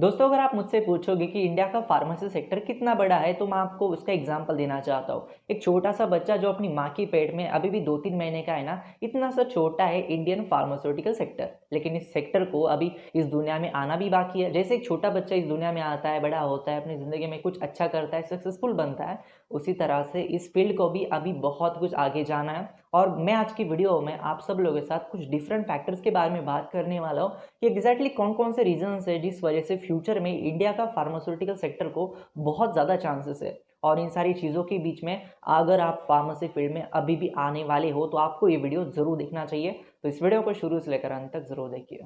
दोस्तों, अगर आप मुझसे पूछोगे कि इंडिया का फार्मेसी सेक्टर कितना बड़ा है तो मैं आपको उसका एग्जांपल देना चाहता हूँ। एक छोटा सा बच्चा जो अपनी माँ की पेट में अभी भी 2-3 महीने का है ना, इतना सा छोटा है इंडियन फार्मास्यूटिकल सेक्टर। लेकिन इस सेक्टर को अभी इस दुनिया में आना भी बाकी है। जैसे एक छोटा बच्चा इस दुनिया में आता है, बड़ा होता है, अपनी ज़िंदगी में कुछ अच्छा करता है, सक्सेसफुल बनता है, उसी तरह से इस फील्ड को भी अभी बहुत कुछ आगे जाना है। और मैं आज की वीडियो में आप सब लोगों के साथ कुछ डिफरेंट फैक्टर्स के बारे में बात करने वाला हूँ कि एग्जैक्टली कौन कौन से रीजंस है जिस वजह से फ्यूचर में इंडिया का फार्मास्यूटिकल सेक्टर को बहुत ज़्यादा चांसेस है। और इन सारी चीज़ों के बीच में अगर आप फार्मेसी फील्ड में अभी भी आने वाले हो तो आपको ये वीडियो ज़रूर देखना चाहिए। तो इस वीडियो को शुरू से लेकर अंत तक ज़रूर देखिए।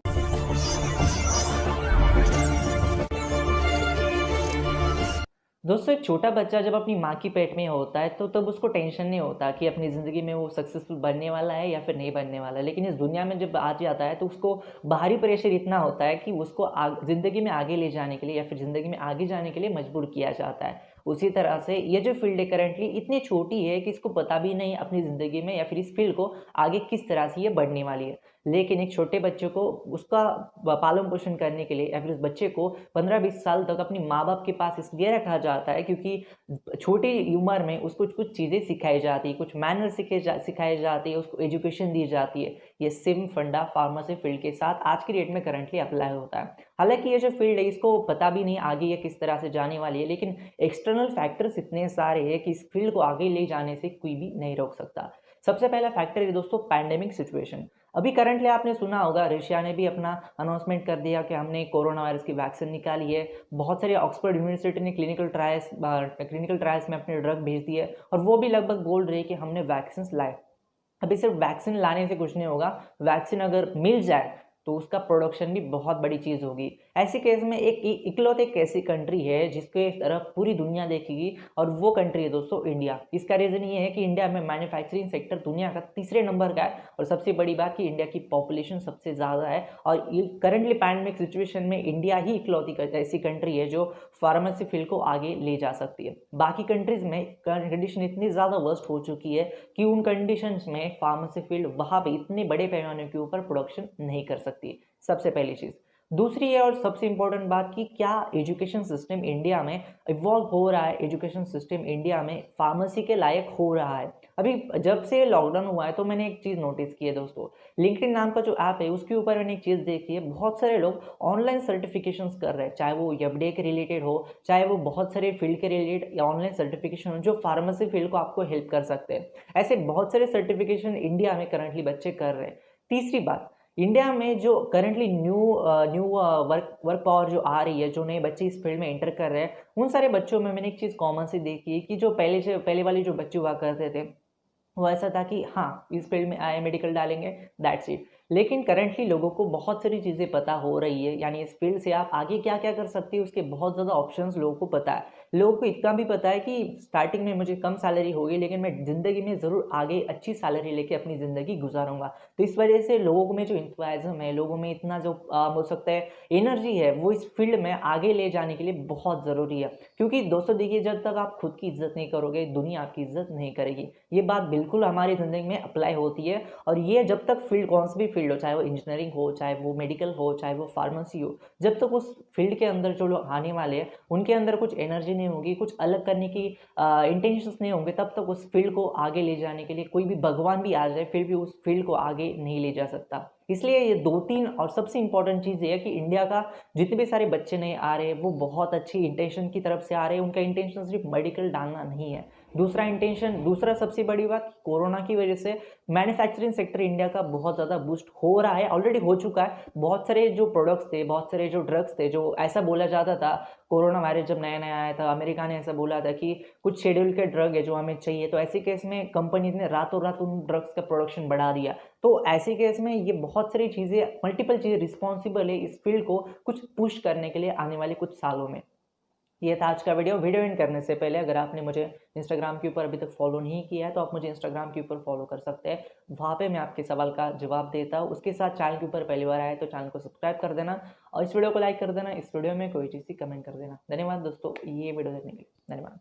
दोस्तों, एक छोटा बच्चा जब अपनी माँ की पेट में होता है तो तब उसको टेंशन नहीं होता कि अपनी ज़िंदगी में वो सक्सेसफुल बनने वाला है या फिर नहीं बनने वाला है। लेकिन इस दुनिया में जब आ जाता है तो उसको बाहरी प्रेशर इतना होता है कि उसको ज़िंदगी में आगे ले जाने के लिए या फिर ज़िंदगी में आगे जाने के लिए मजबूर किया जाता है। उसी तरह से ये जो फील्ड है करंटली इतनी छोटी है कि इसको पता भी नहीं अपनी ज़िंदगी में या फिर इस फील्ड को आगे किस तरह से ये बढ़ने वाली है। लेकिन एक छोटे बच्चे को उसका पालन पोषण करने के लिए या फिर उस बच्चे को 15-20 साल तक अपनी माँ बाप के पास इसलिए रखा जाता है क्योंकि छोटी उम्र में उसको कुछ चीज़ें सिखाई जाती है, कुछ मैनर सिखाए जाती है, उसको एजुकेशन दी जाती है। ये सेम फंडा फार्मेसी फील्ड के साथ आज की डेट में करंटली अप्लाई होता है। हालांकि ये जो फील्ड है इसको पता भी नहीं आगे ये किस तरह से जाने वाली है, लेकिन एक्सटर्नल फैक्टर्स इतने सारे हैं कि इस फील्ड को आगे ले जाने से कोई भी नहीं रोक सकता। सबसे पहला फैक्टर है दोस्तों पैंडेमिक सिचुएशन। अभी करंटली आपने सुना होगा रशिया ने भी अपना अनाउंसमेंट कर दिया कि हमने कोरोना वायरस की वैक्सीन निकाली है। बहुत सारे ऑक्सफोर्ड यूनिवर्सिटी ने क्लिनिकल ट्रायल्स में अपने ड्रग भेज दिए और वो भी लगभग बोल रहे हैं कि हमने वैक्सीन लाए। अभी सिर्फ वैक्सीन लाने से कुछ नहीं होगा, वैक्सीन अगर मिल जाए तो उसका प्रोडक्शन भी बहुत बड़ी चीज़ होगी। ऐसे केस में इकलौते एक ऐसी कंट्री है जिसके तरफ पूरी दुनिया देखेगी और वो कंट्री है दोस्तों इंडिया। इसका रीज़न ये है कि इंडिया में मैन्युफैक्चरिंग सेक्टर दुनिया का तीसरे नंबर का है और सबसे बड़ी बात कि इंडिया की पॉपुलेशन सबसे ज़्यादा है। और ये करंटली पैंडेमिक सिचुएशन में इंडिया ही इकलौती ऐसी कंट्री है जो फार्मेसी फील्ड को आगे ले जा सकती है। बाकी कंट्रीज़ में कंडीशन इतनी ज़्यादा वर्स्ट हो चुकी है कि उन कंडीशंस में फार्मेसी फील्ड वहाँ पे इतने बड़े पैमाने के ऊपर प्रोडक्शन नहीं कर सकती। सबसे पहली चीज़। दूसरी है और सबसे इंपॉर्टेंट बात कि क्या एजुकेशन सिस्टम इंडिया में इवॉल्व हो रहा है, एजुकेशन सिस्टम इंडिया में फार्मेसी के लायक हो रहा है। अभी जब से लॉकडाउन हुआ है तो मैंने एक चीज़ नोटिस की है दोस्तों, लिंक्डइन नाम का जो ऐप है उसके ऊपर मैंने एक चीज़ देखी है, बहुत सारे लोग ऑनलाइन सर्टिफिकेशंस कर रहे हैं, चाहे वो एफडीए के रिलेटेड हो, चाहे वो बहुत सारे फील्ड के रिलेटेड या ऑनलाइन सर्टिफिकेशन हो जो फार्मेसी फील्ड को आपको हेल्प कर सकते हैं। ऐसे बहुत सारे सर्टिफिकेशन इंडिया में करंटली बच्चे कर रहे हैं। तीसरी बात, इंडिया में जो करंटली न्यू वर्क पावर जो आ रही है, जो नए बच्चे इस फील्ड में एंटर कर रहे हैं, उन सारे बच्चों में मैंने एक चीज़ कॉमन सी देखी है कि जो पहले वाले जो बच्चे हुआ करते थे वो ऐसा था कि हाँ इस फील्ड में आए मेडिकल डालेंगे, दैट्स इट। लेकिन करंटली लोगों को बहुत सारी चीज़ें पता हो रही है, यानी इस फील्ड से आप आगे क्या क्या कर सकते हैं उसके बहुत ज़्यादा ऑप्शंस लोगों को पता है। लोगों को इतना भी पता है कि स्टार्टिंग में मुझे कम सैलरी होगी लेकिन मैं ज़िंदगी में ज़रूर आगे अच्छी सैलरी लेके अपनी ज़िंदगी गुजारूंगा। तो इस वजह से लोगों में जो इंथुजियाज्म है, लोगों में इतना जो हो सकता है एनर्जी है, वो इस फील्ड में आगे ले जाने के लिए बहुत ज़रूरी है। क्योंकि दोस्तों देखिए, जब तक आप खुद की इज्जत नहीं करोगे दुनिया आपकी इज्जत नहीं करेगी। ये बात बिल्कुल हमारी ज़िंदगी में अप्लाई होती है। और ये जब तक फील्ड कौन सी भी फील्ड हो, चाहे वो इंजीनियरिंग हो, चाहे वो मेडिकल हो, चाहे वो फार्मेसी हो, जब तक उस फील्ड के अंदर जो लोग आने वाले हैं उनके अंदर कुछ एनर्जी नहीं होगी, कुछ अलग करने की इंटेंशंस नहीं होंगे, तब तक उस फील्ड को आगे ले जाने के लिए कोई भी भगवान भी आ जाए फिर भी उस फील्ड को आगे नहीं ले जा सकता। इसलिए ये 2-3 और सबसे इंपॉर्टेंट चीज़ ये है कि इंडिया का जितने भी सारे बच्चे नहीं आ रहे हैं वो बहुत अच्छी इंटेंशन की तरफ से आ रहे हैं। उनका इंटेंशन सिर्फ मेडिकल डालना नहीं है। दूसरा सबसे बड़ी बात, कोरोना की वजह से मैन्युफैक्चरिंग सेक्टर इंडिया का बहुत ज़्यादा बूस्ट हो रहा है, ऑलरेडी हो चुका है। बहुत सारे जो प्रोडक्ट्स थे, बहुत सारे जो ड्रग्स थे, जो ऐसा बोला जाता था कोरोना वायरस जब नया नया आया था, अमेरिका ने ऐसा बोला था कि कुछ शेड्यूल के ड्रग है जो हमें चाहिए, तो ऐसे केस में कंपनीज ने रातों रात उन ड्रग्स का प्रोडक्शन बढ़ा दिया। तो ऐसे केस में ये बहुत सारी चीज़ें, मल्टीपल चीज़ें रिस्पॉन्सिबल है इस फील्ड को कुछ पुश करने के लिए आने वाले कुछ सालों में। ये था आज का वीडियो एंड करने से पहले अगर आपने मुझे इंस्टाग्राम के ऊपर अभी तक फॉलो नहीं किया है तो आप मुझे इंस्टाग्राम के ऊपर फॉलो कर सकते हैं। वहाँ पे मैं आपके सवाल का जवाब देता हूँ। उसके साथ चैनल के ऊपर पहली बार आए तो चैनल को सब्सक्राइब कर देना और इस वीडियो को लाइक कर देना। इस वीडियो में कोई चीज़ कमेंट कर देना। धन्यवाद दोस्तों ये वीडियो देखने के लिए। धन्यवाद।